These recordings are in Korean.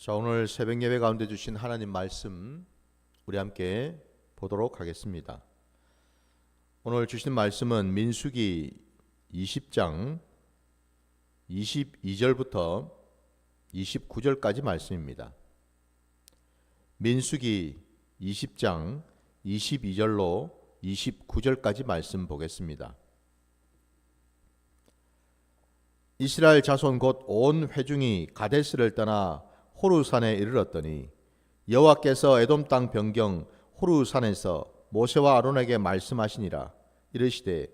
자, 오늘 새벽 예배 가운데 주신 하나님 말씀 우리 함께 보도록 하겠습니다. 오늘 주신 말씀은 민수기 20장 22절부터 29절까지 말씀입니다. 민수기 20장 22절로 29절까지 말씀 보겠습니다. 이스라엘 자손 곧 온 회중이 가데스를 떠나 호르산에 이르렀더니 여호와께서 에돔 땅 변경 호르산에서 모세와 아론에게 말씀하시니라. 이르시되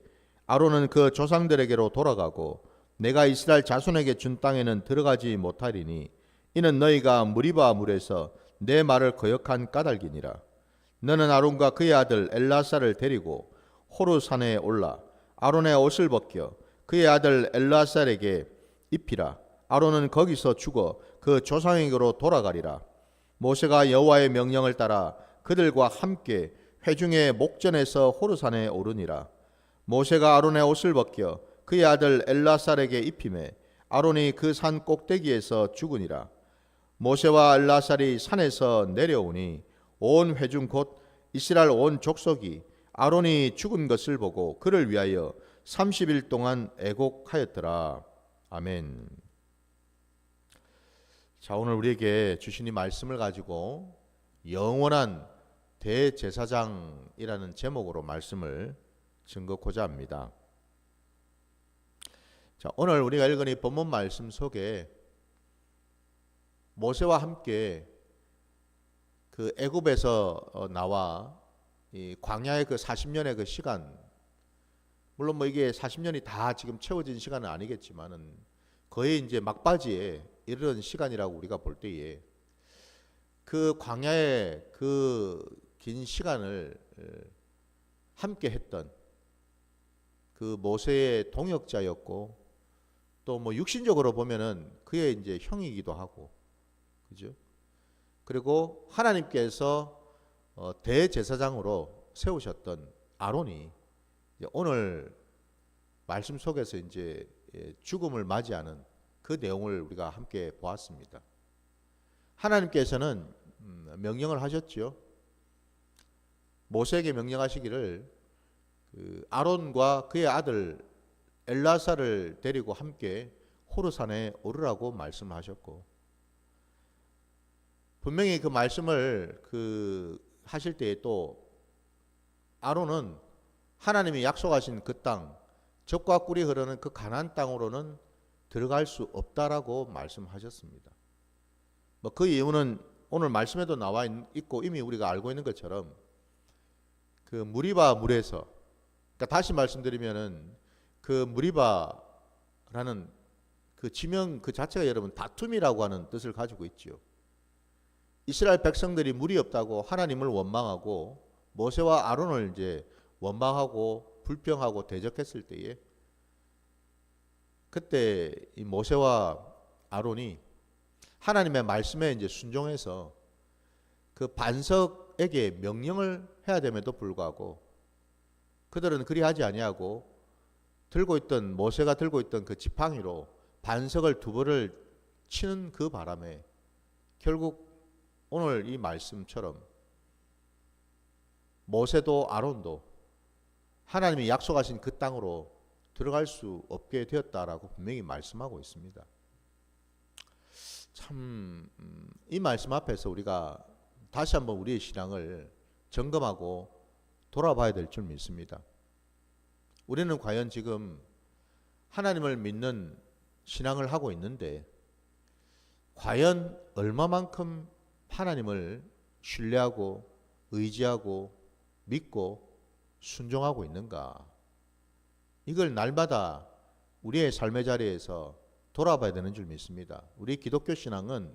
아론은 그 조상들에게로 돌아가고 내가 이스라엘 자손에게 준 땅에는 들어가지 못하리니 이는 너희가 무리바 물에서 내 말을 거역한 까닭이니라. 너는 아론과 그의 아들 엘라사를 데리고 호르산에 올라 아론의 옷을 벗겨 그의 아들 엘라살에게 입히라. 아론은 거기서 죽어 그 조상에게로 돌아가리라. 모세가 여호와의 명령을 따라 그들과 함께 회중의 목전에서 호르산에 오르니라. 모세가 아론의 옷을 벗겨 그의 아들 엘라살에게 입히매 아론이 그 산 꼭대기에서 죽으니라. 모세와 엘라살이 산에서 내려오니 온 회중 곧 이스라엘 온 족속이 아론이 죽은 것을 보고 그를 위하여 30일 동안 애곡하였더라. 아멘. 자, 오늘 우리에게 주신 이 말씀을 가지고 영원한 대제사장이라는 제목으로 말씀을 증거하고자 합니다. 자, 오늘 우리가 읽은 이 본문 말씀 속에 모세와 함께 그 애굽에서 나와 이 광야의 그 40년의 그 시간, 물론 뭐 이게 40년이 다 지금 채워진 시간은 아니겠지만은 거의 이제 막바지에 이르는 시간이라고 우리가 볼 때에 그 광야의 그 긴 시간을 함께 했던 그 모세의 동역자였고 또 뭐 육신적으로 보면은 그의 이제 형이기도 하고, 그죠? 그리고 하나님께서 대제사장으로 세우셨던 아론이 이제 오늘 말씀 속에서 이제 죽음을 맞이하는 그 내용을 우리가 함께 보았습니다. 하나님께서는 명령을 하셨지요. 모세에게 명령하시기를 그 아론과 그의 아들 엘라사를 데리고 함께 호르산에 오르라고 말씀하셨고, 분명히 그 말씀을 하실 때에 또 아론은 하나님이 약속하신 그 땅, 젖과 꿀이 흐르는 그 가나안 땅으로는 들어갈 수 없다라고 말씀하셨습니다. 뭐 그 이유는 오늘 말씀에도 나와 있고 이미 우리가 알고 있는 것처럼 그 무리바 물에서, 그러니까 다시 말씀드리면은 그 무리바라는 그 지명 그 자체가 여러분 다툼이라고 하는 뜻을 가지고 있지요. 이스라엘 백성들이 물이 없다고 하나님을 원망하고 모세와 아론을 이제 원망하고 불평하고 대적했을 때에 그때 이 모세와 아론이 하나님의 말씀에 이제 순종해서 그 반석에게 명령을 해야 됨에도 불구하고 그들은 그리하지 아니하고 모세가 들고 있던 그 지팡이로 반석을 두 번을 치는 그 바람에 결국 오늘 이 말씀처럼 모세도 아론도 하나님이 약속하신 그 땅으로 들어갈 수 없게 되었다라고 분명히 말씀하고 있습니다. 참 이 말씀 앞에서 우리가 다시 한번 우리의 신앙을 점검하고 돌아봐야 될 줄 믿습니다. 우리는 과연 지금 하나님을 믿는 신앙을 하고 있는데 과연 얼마만큼 하나님을 신뢰하고 의지하고 믿고 순종하고 있는가? 이걸 날마다 우리의 삶의 자리에서 돌아봐야 되는 줄 믿습니다. 우리 기독교 신앙은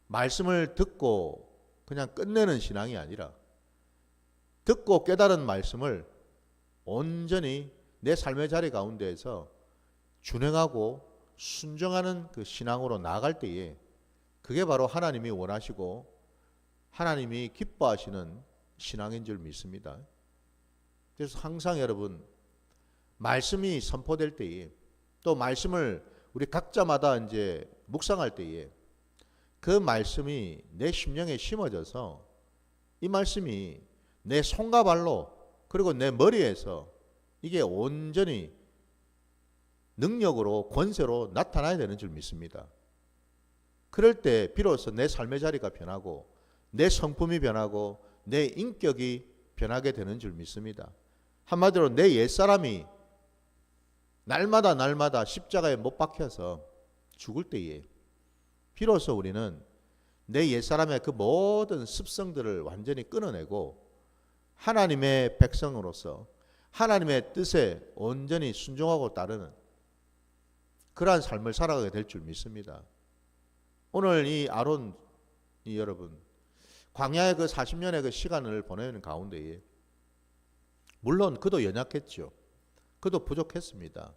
말씀을 듣고 그냥 끝내는 신앙이 아니라 듣고 깨달은 말씀을 온전히 내 삶의 자리 가운데에서 준행하고 순종하는 그 신앙으로 나아갈 때에 그게 바로 하나님이 원하시고 하나님이 기뻐하시는 신앙인 줄 믿습니다. 그래서 항상 여러분 말씀이 선포될 때에 또 말씀을 우리 각자마다 이제 묵상할 때에 그 말씀이 내 심령에 심어져서 이 말씀이 내 손과 발로 그리고 내 머리에서 이게 온전히 능력으로 권세로 나타나야 되는 줄 믿습니다. 그럴 때 비로소 내 삶의 자리가 변하고 내 성품이 변하고 내 인격이 변하게 되는 줄 믿습니다. 한마디로 내 옛사람이 날마다 십자가에 못 박혀서 죽을 때에 비로소 우리는 내 옛사람의 그 모든 습성들을 완전히 끊어내고 하나님의 백성으로서 하나님의 뜻에 온전히 순종하고 따르는 그러한 삶을 살아가게 될 줄 믿습니다. 오늘 이 아론이 여러분 광야의 그 40년의 그 시간을 보내는 가운데에 물론 그도 연약했죠. 그도 부족했습니다.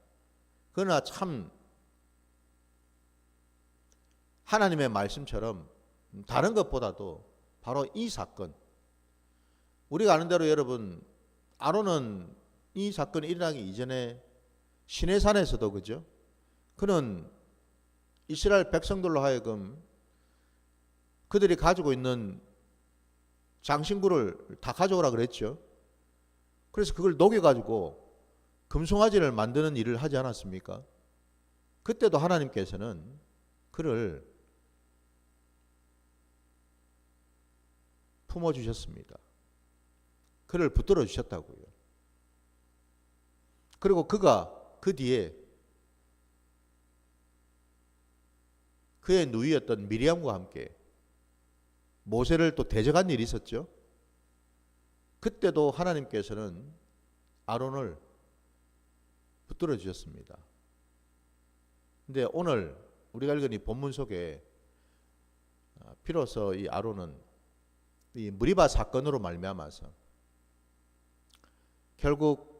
그러나 참 하나님의 말씀처럼 다른 것보다도 바로 이 사건, 우리가 아는 대로 여러분 아론은 이 사건이 일어나기 이전에 시내산에서도 그죠? 그는 이스라엘 백성들로 하여금 그들이 가지고 있는 장신구를 다 가져오라 그랬죠. 그래서 그걸 녹여가지고 금송아지를 만드는 일을 하지 않았습니까? 그때도 하나님께서는 그를 품어주셨습니다. 그를 붙들어 주셨다고요. 그리고 그가 그 뒤에 그의 누이였던 미리암과 함께 모세를 또 대적한 일이 있었죠. 그때도 하나님께서는 아론을 붙들어 주셨습니다. 근데 오늘 우리가 읽은 이 본문 속에 비로소 이 아론은 이 무리바 사건으로 말미암아서 결국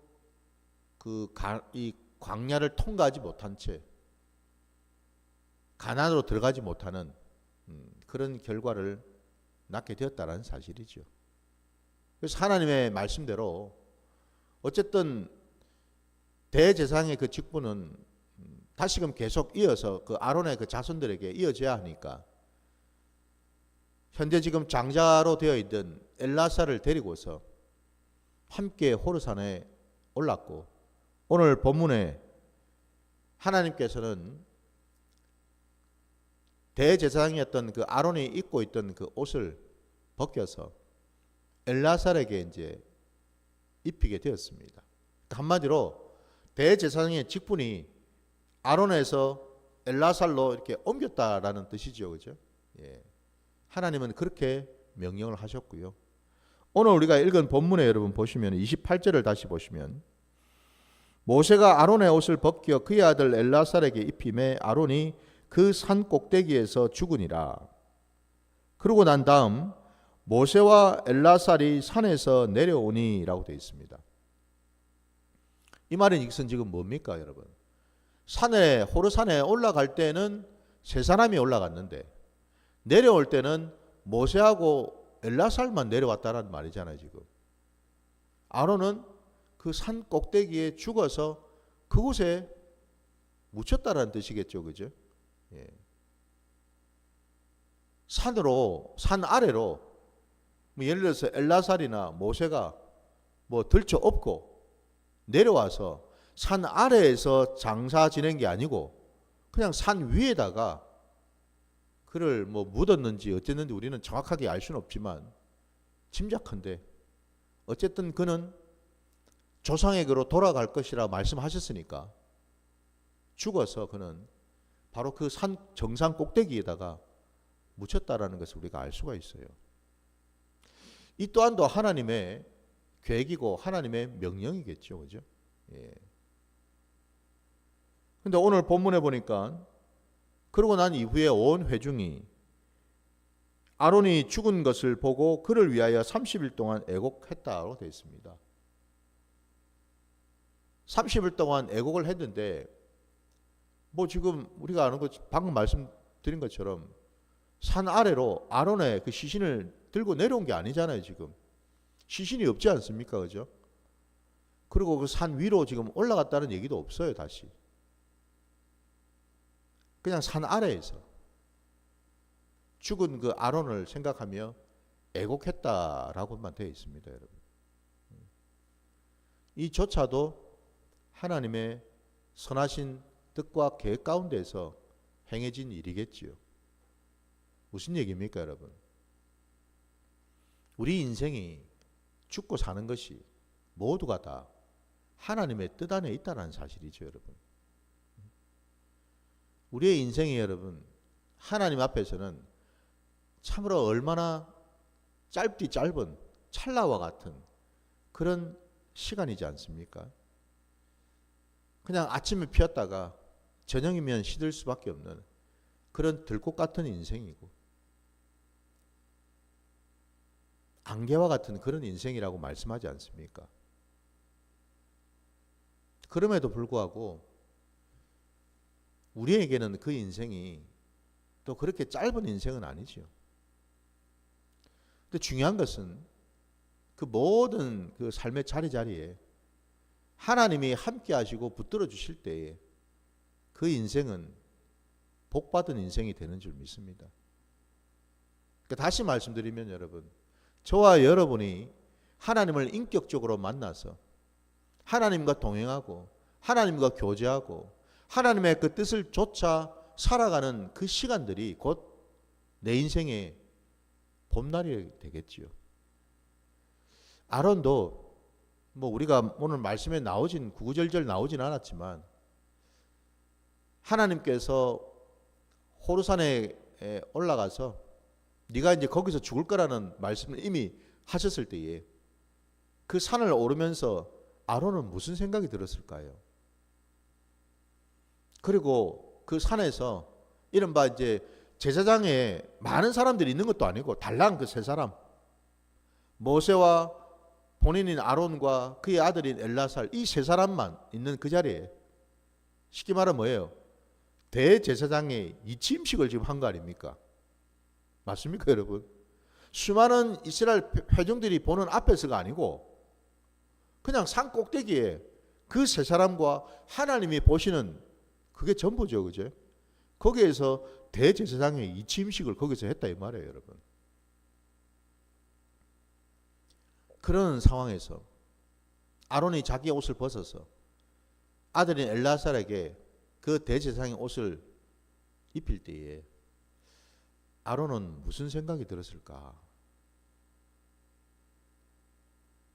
이 광야를 통과하지 못한 채 가나안으로 들어가지 못하는 그런 결과를 낳게 되었다는 사실이죠. 그래서 하나님의 말씀대로 어쨌든 대제사장의 그 직분은 다시금 계속 이어서 그 아론의 그 자손들에게 이어져야 하니까 현재 지금 장자로 되어 있던 엘라사를 데리고서 함께 호르산에 올랐고 오늘 본문에 하나님께서는 대제사장이었던 그 아론이 입고 있던 그 옷을 벗겨서 엘라살에게 이제 입히게 되었습니다. 한마디로 대제사장의 직분이 아론에서 엘라살로 이렇게 옮겼다라는 뜻이죠, 그죠? 예. 하나님은 그렇게 명령을 하셨고요. 오늘 우리가 읽은 본문에 여러분 보시면 28절을 다시 보시면 모세가 아론의 옷을 벗겨 그의 아들 엘라살에게 입힘에 아론이 그 산 꼭대기에서 죽으니라. 그러고 난 다음 모세와 엘라살이 산에서 내려오니라고 되어 있습니다. 이 말은 이것은 지금 뭡니까 여러분? 산에 호르산에 올라갈 때는 세 사람이 올라갔는데 내려올 때는 모세하고 엘라살만 내려왔다는 말이잖아요. 지금 아론은 그 산 꼭대기에 죽어서 그곳에 묻혔다라는 뜻이겠죠, 그죠? 예. 산으로 산 아래로 뭐 예를 들어서 엘라살이나 모세가 뭐 들쳐 업고 내려와서 산 아래에서 장사 지낸 게 아니고 그냥 산 위에다가 그를 뭐 묻었는지 어쨌는지 우리는 정확하게 알 수는 없지만 짐작한데 어쨌든 그는 조상에게로 돌아갈 것이라 말씀하셨으니까 죽어서 그는 바로 그 산 정상 꼭대기에다가 묻혔다라는 것을 우리가 알 수가 있어요. 이 또한도 하나님의 계획이고 하나님의 명령이겠죠, 그죠? 예. 근데 오늘 본문에 보니까 그러고 난 이후에 온 회중이 아론이 죽은 것을 보고 그를 위하여 30일 동안 애곡했다고 되어 있습니다. 30일 동안 애곡을 했는데 뭐 지금 우리가 아는 것 방금 말씀드린 것처럼 산 아래로 아론의 그 시신을 들고 내려온 게 아니잖아요. 지금 시신이 없지 않습니까, 그죠? 그리고 그 산 위로 지금 올라갔다는 얘기도 없어요. 다시 그냥 산 아래에서 죽은 그 아론을 생각하며 애곡했다라고만 되어 있습니다, 여러분. 이조차도 하나님의 선하신 뜻과 계획 가운데서 행해진 일이겠지요. 무슨 얘기입니까, 여러분? 우리 인생이 죽고 사는 것이 모두가 다 하나님의 뜻 안에 있다는 사실이죠, 여러분. 우리의 인생이 여러분 하나님 앞에서는 참으로 얼마나 짧디 짧은 찰나와 같은 그런 시간이지 않습니까? 그냥 아침에 피었다가 저녁이면 시들 수밖에 없는 그런 들꽃 같은 인생이고 안개와 같은 그런 인생이라고 말씀하지 않습니까? 그럼에도 불구하고 우리에게는 그 인생이 또 그렇게 짧은 인생은 아니지요. 근데 중요한 것은 그 모든 그 삶의 자리자리에 하나님이 함께 하시고 붙들어 주실 때에 그 인생은 복받은 인생이 되는 줄 믿습니다. 그러니까 다시 말씀드리면 여러분, 저와 여러분이 하나님을 인격적으로 만나서 하나님과 동행하고 하나님과 교제하고 하나님의 그 뜻을 쫓아 살아가는 그 시간들이 곧 내 인생의 봄날이 되겠지요. 아론도 뭐 우리가 오늘 말씀에 나오진 구구절절 나오진 않았지만 하나님께서 호르산에 올라가서 네가 이제 거기서 죽을 거라는 말씀을 이미 하셨을 때에 그 산을 오르면서 아론은 무슨 생각이 들었을까요? 그리고 그 산에서 이른바 이제 제사장에 많은 사람들이 있는 것도 아니고 달랑 그 세 사람 모세와 본인인 아론과 그의 아들인 엘라살 이 세 사람만 있는 그 자리에 쉽게 말하면 뭐예요? 대제사장의 이침식을 지금 한 거 아닙니까? 맞습니까, 여러분? 수많은 이스라엘 회중들이 보는 앞에서가 아니고 그냥 산 꼭대기에 그 세 사람과 하나님이 보시는 그게 전부죠, 그죠? 거기에서 대제사장의 이침식을 거기서 했다 이 말이에요, 여러분. 그런 상황에서 아론이 자기 옷을 벗어서 아들인 엘라살에게 그 대제사장의 옷을 입힐 때에 아론은 무슨 생각이 들었을까?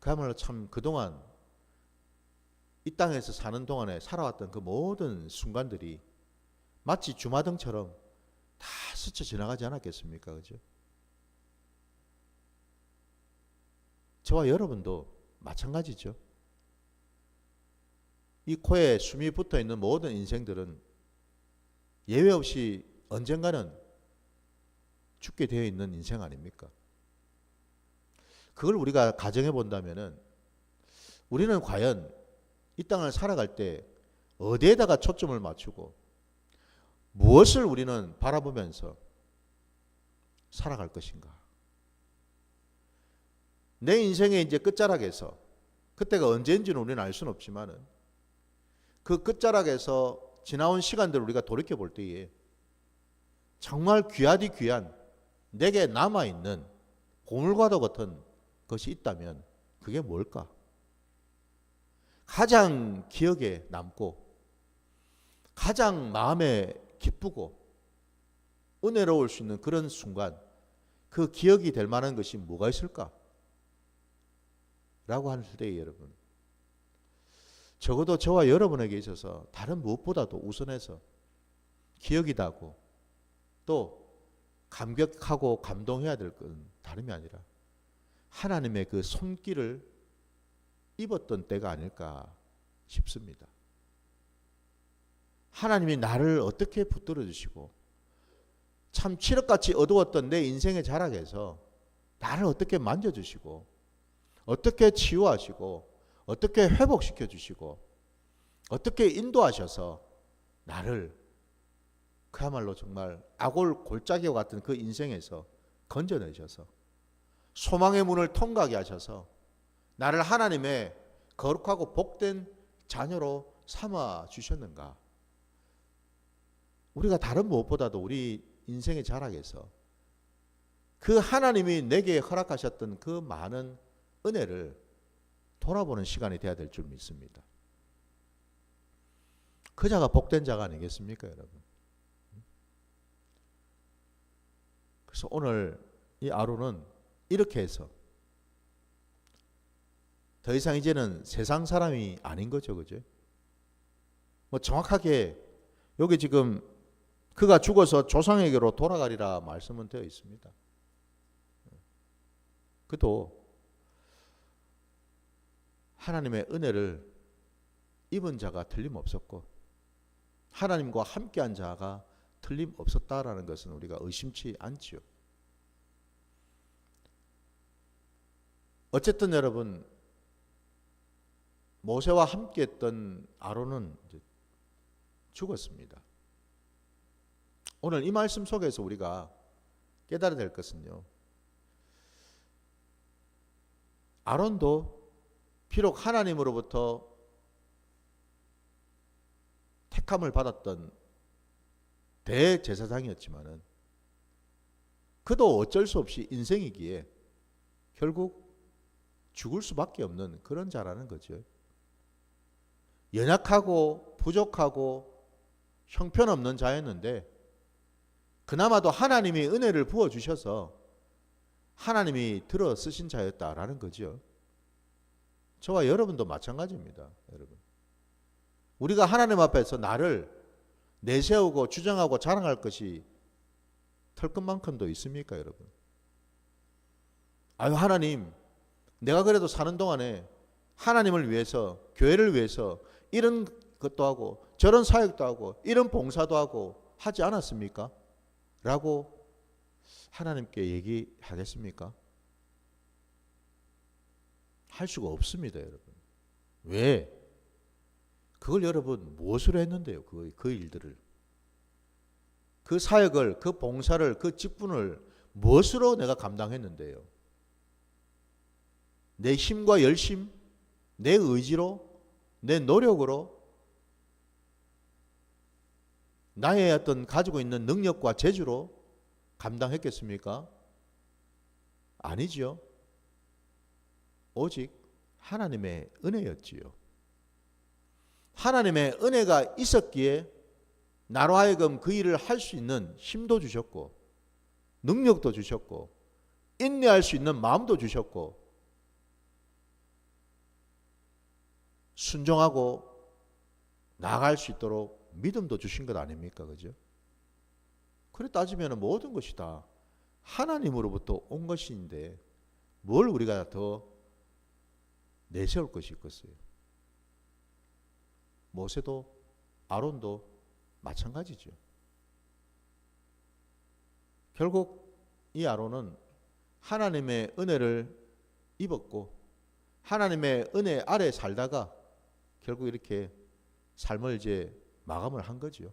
그야말로 참 그동안 이 땅에서 사는 동안에 살아왔던 그 모든 순간들이 마치 주마등처럼 다 스쳐 지나가지 않았겠습니까? 그죠? 저와 여러분도 마찬가지죠. 이 코에 숨이 붙어 있는 모든 인생들은 예외 없이 언젠가는 죽게 되어 있는 인생 아닙니까? 그걸 우리가 가정해 본다면은 우리는 과연 이 땅을 살아갈 때 어디에다가 초점을 맞추고 무엇을 우리는 바라보면서 살아갈 것인가? 내 인생의 이제 끝자락에서 그때가 언제인지는 우리는 알 수는 없지만은 그 끝자락에서 지나온 시간들을 우리가 돌이켜 볼 때에 정말 귀하디 귀한 내게 남아있는 보물과도 같은 것이 있다면 그게 뭘까? 가장 기억에 남고 가장 마음에 기쁘고 은혜로울 수 있는 그런 순간 그 기억이 될 만한 것이 뭐가 있을까? 라고 할 때 여러분 적어도 저와 여러분에게 있어서 다른 무엇보다도 우선해서 기억이 나고 또 감격하고 감동해야 될 건 다름이 아니라 하나님의 그 손길을 입었던 때가 아닐까 싶습니다. 하나님이 나를 어떻게 붙들어 주시고 참 칠흑같이 어두웠던 내 인생의 자락에서 나를 어떻게 만져주시고 어떻게 치유하시고 어떻게 회복시켜 주시고 어떻게 인도하셔서 나를 그야말로 정말 아골 골짜기와 같은 그 인생에서 건져내셔서 소망의 문을 통과하게 하셔서 나를 하나님의 거룩하고 복된 자녀로 삼아 주셨는가? 우리가 다른 무엇보다도 우리 인생의 자락에서 그 하나님이 내게 허락하셨던 그 많은 은혜를 돌아보는 시간이 돼야 될 줄 믿습니다. 그 자가 복된 자가 아니겠습니까, 여러분? 그래서 오늘 이 아론은 이렇게 해서 더 이상 이제는 세상 사람이 아닌 거죠, 그죠? 뭐 정확하게 여기 지금 그가 죽어서 조상에게로 돌아가리라 말씀은 되어 있습니다. 그도 하나님의 은혜를 입은 자가 틀림없었고 하나님과 함께한 자가 틀림없었다라는 것은 우리가 의심치 않지요. 어쨌든 여러분, 모세와 함께했던 아론은 이제 죽었습니다. 오늘 이 말씀 속에서 우리가 깨달아야 될 것은요, 아론도 비록 하나님으로부터 택함을 받았던 대제사장이었지만은 그도 어쩔 수 없이 인생이기에 결국 죽을 수밖에 없는 그런 자라는 거죠. 연약하고 부족하고 형편없는 자였는데 그나마도 하나님이 은혜를 부어주셔서 하나님이 들어 쓰신 자였다라는 거죠. 저와 여러분도 마찬가지입니다. 여러분, 우리가 하나님 앞에서 나를 내세우고 주장하고 자랑할 것이 털끝만큼도 있습니까, 여러분? 아유, 하나님, 내가 그래도 사는 동안에 하나님을 위해서, 교회를 위해서 이런 것도 하고 저런 사역도 하고 이런 봉사도 하고 하지 않았습니까? 라고 하나님께 얘기하겠습니까? 할 수가 없습니다, 여러분. 왜? 그걸 여러분 무엇으로 했는데요? 그 일들을. 그 사역을, 그 봉사를, 그 직분을 무엇으로 내가 감당했는데요? 내 힘과 열심, 내 의지로, 내 노력으로, 나의 어떤 가지고 있는 능력과 재주로 감당했겠습니까? 아니지요. 오직 하나님의 은혜였지요. 하나님의 은혜가 있었기에 나로 하여금 그 일을 할 수 있는 힘도 주셨고 능력도 주셨고 인내할 수 있는 마음도 주셨고 순종하고 나아갈 수 있도록 믿음도 주신 것 아닙니까? 그죠? 그래 따지면 모든 것이 다 하나님으로부터 온 것인데 뭘 우리가 더 내세울 것이 있겠어요? 모세도 아론도 마찬가지죠. 결국 이 아론은 하나님의 은혜를 입었고 하나님의 은혜 아래 살다가 결국 이렇게 삶을 이제 마감을 한 거죠.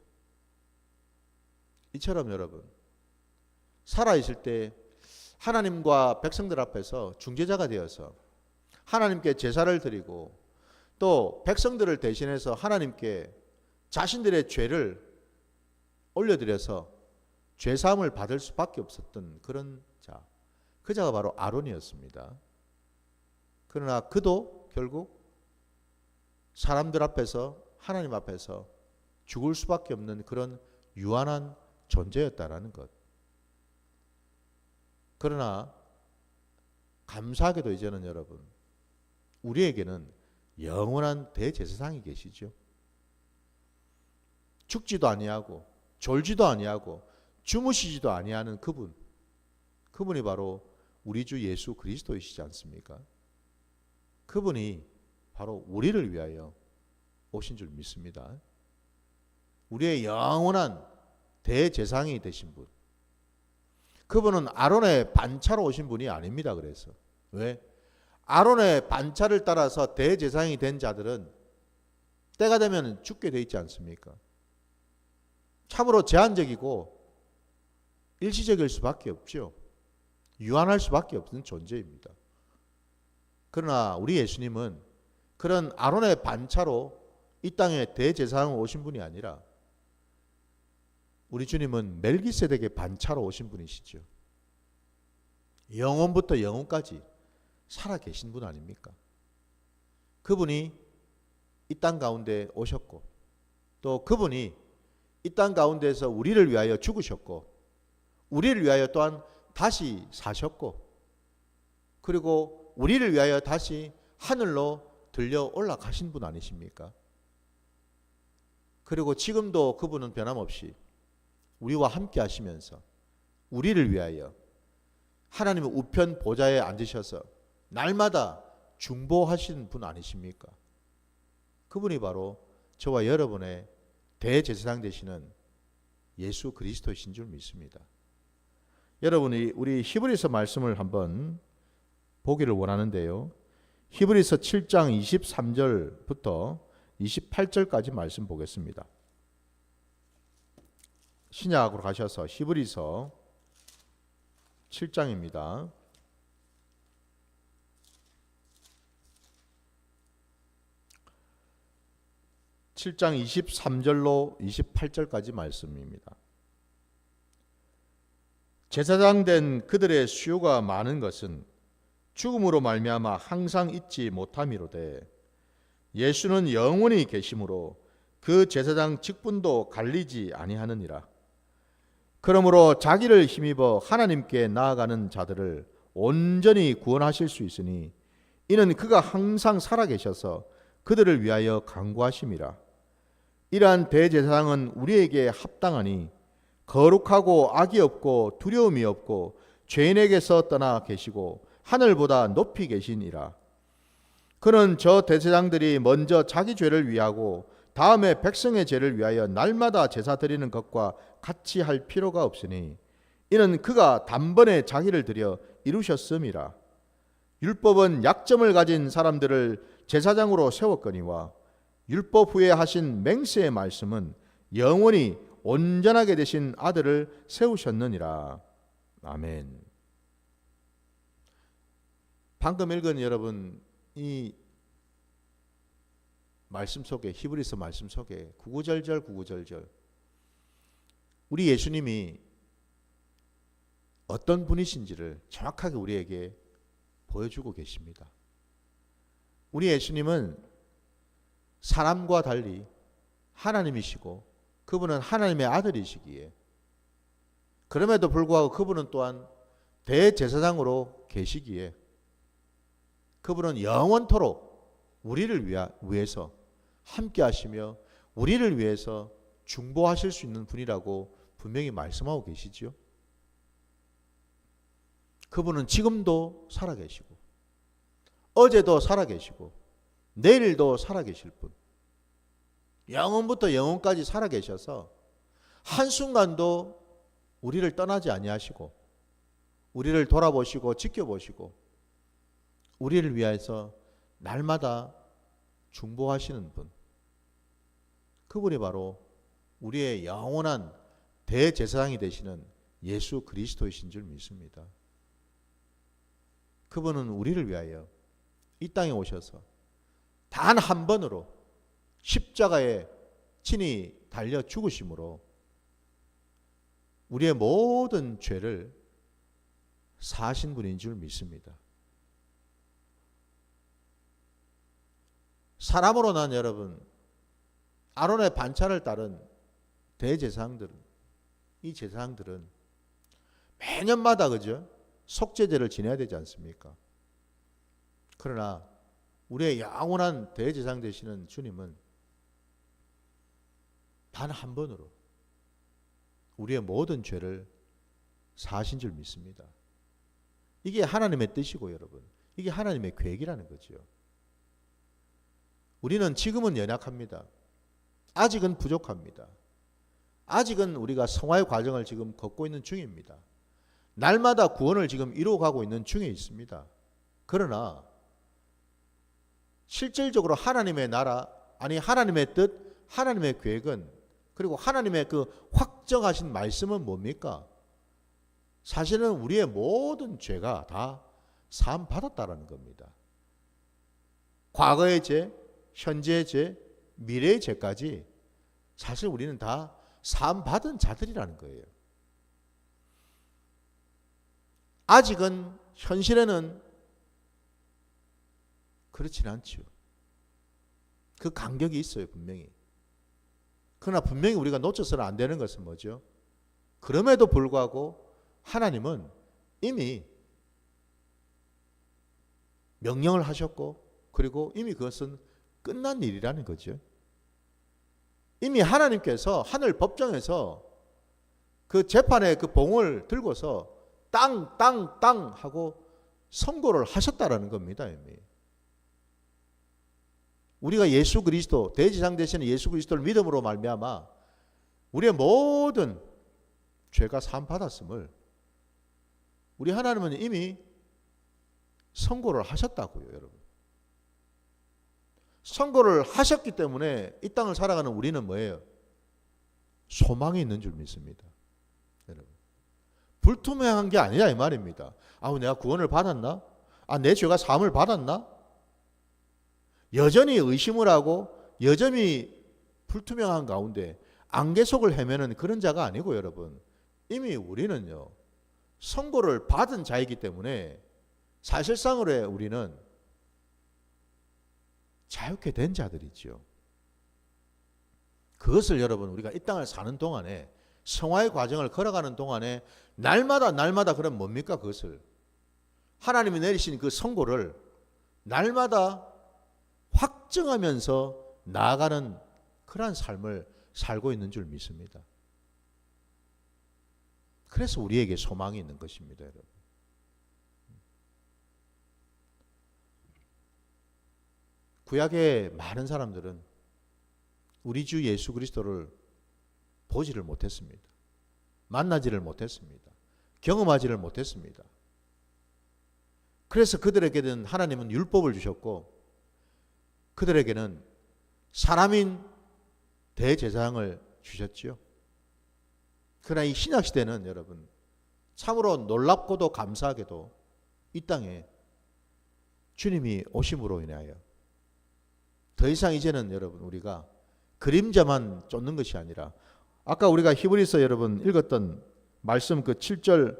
이처럼 여러분, 살아있을 때 하나님과 백성들 앞에서 중재자가 되어서 하나님께 제사를 드리고 또 백성들을 대신해서 하나님께 자신들의 죄를 올려드려서 죄사함을 받을 수밖에 없었던 그런 자, 그 자가 바로 아론이었습니다. 그러나 그도 결국 사람들 앞에서 하나님 앞에서 죽을 수밖에 없는 그런 유한한 존재였다라는 것. 그러나 감사하게도 이제는 여러분, 우리에게는 영원한 대제사장이 계시죠. 죽지도 아니하고 졸지도 아니하고 주무시지도 아니하는 그분이 바로 우리 주 예수 그리스도이시지 않습니까? 그분이 바로 우리를 위하여 오신 줄 믿습니다. 우리의 영원한 대제사장이 되신 분. 그분은 아론의 반차로 오신 분이 아닙니다. 그래서 왜? 아론의 반차를 따라서 대제사장이 된 자들은 때가 되면 죽게 돼 있지 않습니까? 참으로 제한적이고 일시적일 수밖에 없죠. 유한할 수밖에 없는 존재입니다. 그러나 우리 예수님은 그런 아론의 반차로 이 땅에 대제사장으로 오신 분이 아니라 우리 주님은 멜기세덱의 반차로 오신 분이시죠. 영원부터 영원까지 살아계신 분 아닙니까? 그분이 이 땅 가운데 오셨고 또 그분이 이 땅 가운데서 우리를 위하여 죽으셨고 우리를 위하여 또한 다시 사셨고 그리고 우리를 위하여 다시 하늘로 들려 올라가신 분 아니십니까? 그리고 지금도 그분은 변함없이 우리와 함께 하시면서 우리를 위하여 하나님의 우편 보좌에 앉으셔서 날마다 중보하시는 분 아니십니까? 그분이 바로 저와 여러분의 대제사장 되시는 예수 그리스도이신 줄 믿습니다. 여러분이 우리 히브리서 말씀을 한번 보기를 원하는데요. 히브리서 7장 23절부터 28절까지 말씀 보겠습니다. 신약으로 가셔서 히브리서 7장입니다. 7장 23절로 28절까지 말씀입니다. 제사장 된 그들의 수요가 많은 것은 죽음으로 말미암아 항상 잊지 못함이로되 예수는 영원히 계심으로 그 제사장 직분도 갈리지 아니하느니라. 그러므로 자기를 힘입어 하나님께 나아가는 자들을 온전히 구원하실 수 있으니 이는 그가 항상 살아계셔서 그들을 위하여 간구하심이라. 이러한 대제사장은 우리에게 합당하니 거룩하고 악이 없고 두려움이 없고 죄인에게서 떠나 계시고 하늘보다 높이 계시니라. 그는 저 대제사장들이 먼저 자기 죄를 위하고 다음에 백성의 죄를 위하여 날마다 제사 드리는 것과 같이 할 필요가 없으니 이는 그가 단번에 자기를 드려 이루셨음이라. 율법은 약점을 가진 사람들을 제사장으로 세웠거니와 율법 후에 하신 맹세의 말씀은 영원히 온전하게 되신 아들을 세우셨느니라. 아멘. 방금 읽은 여러분 이 말씀 속에 히브리서 말씀 속에 구구절절 우리 예수님이 어떤 분이신지를 정확하게 우리에게 보여주고 계십니다. 우리 예수님은 사람과 달리 하나님이시고 그분은 하나님의 아들이시기에 그럼에도 불구하고 그분은 또한 대제사장으로 계시기에 그분은 영원토록 우리를 위해서 함께 하시며 우리를 위해서 중보하실 수 있는 분이라고 분명히 말씀하고 계시죠. 그분은 지금도 살아계시고 어제도 살아계시고 내일도 살아계실 분, 영원부터 영원까지 살아계셔서 한순간도 우리를 떠나지 아니하시고 우리를 돌아보시고 지켜보시고 우리를 위해서 날마다 중보하시는 분, 그분이 바로 우리의 영원한 대제사장이 되시는 예수 그리스도이신 줄 믿습니다. 그분은 우리를 위하여 이 땅에 오셔서 단 한 번으로 십자가에 친히 달려 죽으심으로 우리의 모든 죄를 사하신 분인 줄 믿습니다. 사람으로 난 여러분, 아론의 반차를 따른 대제사장들은, 이 제사장들은 매년마다 그죠? 속죄제를 지내야 되지 않습니까? 그러나 우리의 영원한 대제사장 되시는 주님은 단 한 번으로 우리의 모든 죄를 사하신 줄 믿습니다. 이게 하나님의 뜻이고 여러분, 이게 하나님의 계획이라는 거죠. 우리는 지금은 연약합니다. 아직은 부족합니다. 아직은 우리가 성화의 과정을 지금 걷고 있는 중입니다. 날마다 구원을 지금 이루어가고 있는 중에 있습니다. 그러나 실질적으로 하나님의 나라, 아니 하나님의 뜻, 하나님의 계획은, 그리고 하나님의 그 확정하신 말씀은 뭡니까? 사실은 우리의 모든 죄가 다 사함 받았다라는 겁니다. 과거의 죄, 현재의 죄, 미래의 죄까지 사실 우리는 다 사함 받은 자들이라는 거예요. 아직은 현실에는 그렇지는 않죠. 그 간격이 있어요, 분명히. 그러나 분명히 우리가 놓쳐서는 안 되는 것은 뭐죠? 그럼에도 불구하고 하나님은 이미 명령을 하셨고, 그리고 이미 그것은 끝난 일이라는 거죠. 이미 하나님께서 하늘 법정에서 그 재판의 그 봉을 들고서 땅 하고 선고를 하셨다라는 겁니다. 이미. 우리가 예수 그리스도, 대지상 되시는 예수 그리스도를 믿음으로 말미암아 우리의 모든 죄가 사함 받았음을 우리 하나님은 이미 선고를 하셨다고요, 여러분. 선고를 하셨기 때문에 이 땅을 살아가는 우리는 뭐예요? 소망이 있는 줄 믿습니다. 여러분. 불투명한 게 아니라 이 말입니다. 내가 구원을 받았나? 내 죄가 사함을 받았나? 여전히 의심을 하고 여전히 불투명한 가운데 안개 속을 헤매는 그런 자가 아니고, 여러분, 이미 우리는요 선고를 받은 자이기 때문에 사실상으로 우리는 자유케 된 자들이죠. 그것을 여러분 우리가 이 땅을 사는 동안에, 성화의 과정을 걸어가는 동안에 날마다 그럼 뭡니까? 그것을 하나님이 내리신 그 선고를 날마다 확증하면서 나아가는 그러한 삶을 살고 있는 줄 믿습니다. 그래서 우리에게 소망이 있는 것입니다, 여러분. 구약의 많은 사람들은 우리 주 예수 그리스도를 보지를 못했습니다. 만나지를 못했습니다. 경험하지를 못했습니다. 그래서 그들에게는 하나님은 율법을 주셨고, 그들에게는 사람인 대제사장을 주셨지요. 그러나 이 신약시대는 여러분 참으로 놀랍고도 감사하게도 이 땅에 주님이 오심으로 인하여 더 이상 이제는 여러분 우리가 그림자만 쫓는 것이 아니라, 아까 우리가 히브리서 여러분 읽었던 말씀 그 7절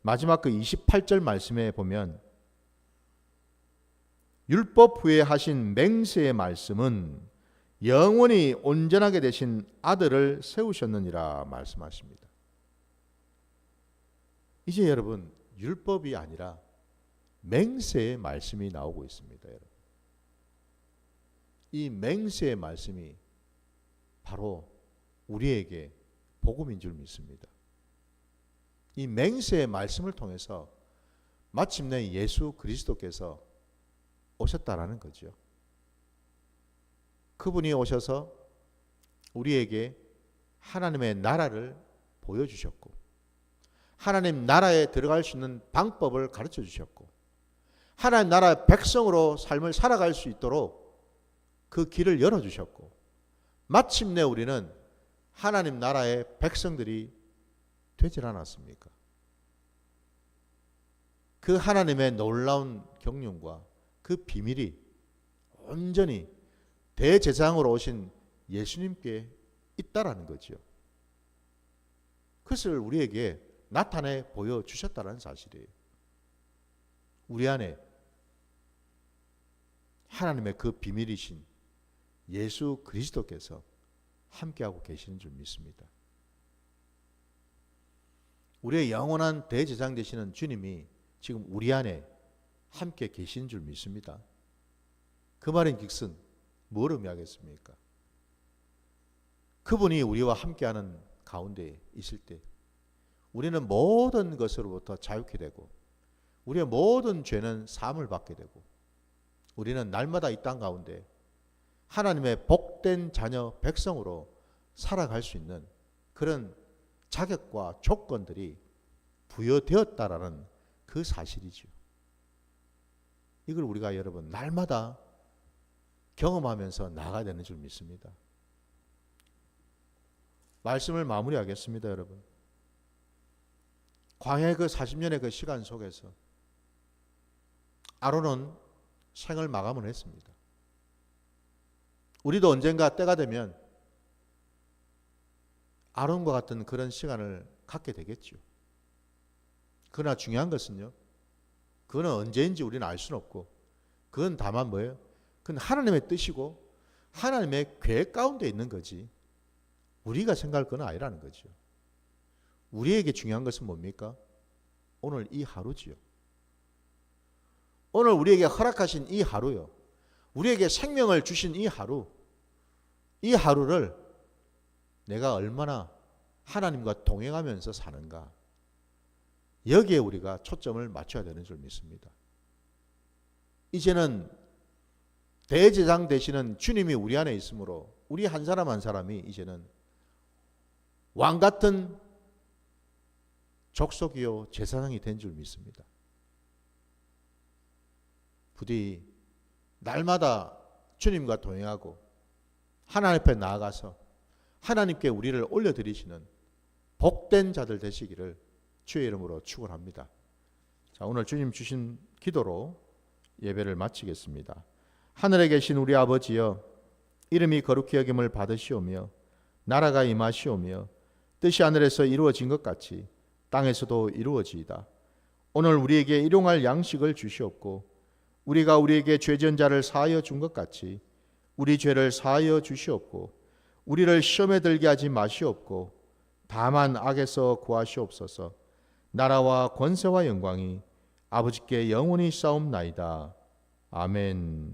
마지막 그 28절 말씀에 보면 율법 후에 하신 맹세의 말씀은 영원히 온전하게 되신 아들을 세우셨느니라 말씀하십니다. 이제 여러분 율법이 아니라 맹세의 말씀이 나오고 있습니다, 여러분. 이 맹세의 말씀이 바로 우리에게 복음인 줄 믿습니다. 이 맹세의 말씀을 통해서 마침내 예수 그리스도께서 오셨다라는 거죠. 그분이 오셔서 우리에게 하나님의 나라를 보여주셨고, 하나님 나라에 들어갈 수 있는 방법을 가르쳐 주셨고, 하나님 나라의 백성으로 삶을 살아갈 수 있도록 그 길을 열어주셨고, 마침내 우리는 하나님 나라의 백성들이 되질 않았습니까? 그 하나님의 놀라운 경륜과 그 비밀이 온전히 대제사장으로 오신 예수님께 있다라는 거죠. 그것을 우리에게 나타내 보여주셨다는 사실이에요. 우리 안에 하나님의 그 비밀이신 예수 그리스도께서 함께하고 계시는 줄 믿습니다. 우리의 영원한 대제사장 되시는 주님이 지금 우리 안에 함께 계시는 줄 믿습니다. 그 말인즉슨 뭘 의미하겠습니까? 그분이 우리와 함께하는 가운데 있을 때 우리는 모든 것으로부터 자유케 되고, 우리의 모든 죄는 사함을 받게 되고, 우리는 날마다 이 땅 가운데 하나님의 복된 자녀 백성으로 살아갈 수 있는 그런 자격과 조건들이 부여되었다라는 그 사실이죠. 이걸 우리가 여러분 날마다 경험하면서 나아가야 되는 줄 믿습니다. 말씀을 마무리하겠습니다, 여러분. 광야의 그 40년의 그 시간 속에서 아론은 생을 마감을 했습니다. 우리도 언젠가 때가 되면 아론과 같은 그런 시간을 갖게 되겠죠. 그러나 중요한 것은요, 그거는 언제인지 우리는 알 수는 없고, 그건 다만 뭐예요? 그건 하나님의 뜻이고 하나님의 계획 가운데 있는 거지 우리가 생각할 건 아니라는 거죠. 우리에게 중요한 것은 뭡니까? 오늘 이 하루지요. 오늘 우리에게 허락하신 이 하루요. 우리에게 생명을 주신 이 하루, 이 하루를 내가 얼마나 하나님과 동행하면서 사는가, 여기에 우리가 초점을 맞춰야 되는 줄 믿습니다. 이제는 대제사장 되시는 주님이 우리 안에 있으므로 우리 한 사람 한 사람이 이제는 왕 같은 족속이요 제사장이 된 줄 믿습니다. 부디 날마다 주님과 동행하고 하나님 앞에 나아가서 하나님께 우리를 올려드리시는 복된 자들 되시기를 주의 이름으로 축원합니다. 자, 오늘 주님 주신 기도로 예배를 마치겠습니다. 하늘에 계신 우리 아버지여, 이름이 거룩히 여김을 받으시오며 나라가 임하시오며 뜻이 하늘에서 이루어진 것 같이 땅에서도 이루어지이다. 오늘 우리에게 일용할 양식을 주시옵고 우리가 우리에게 죄진 자를 사하여 준 것 같이 우리 죄를 사하여 주시옵고 우리를 시험에 들게 하지 마시옵고 다만 악에서 구하시옵소서. 나라와 권세와 영광이 아버지께 영원히 싸움나이다. 아멘.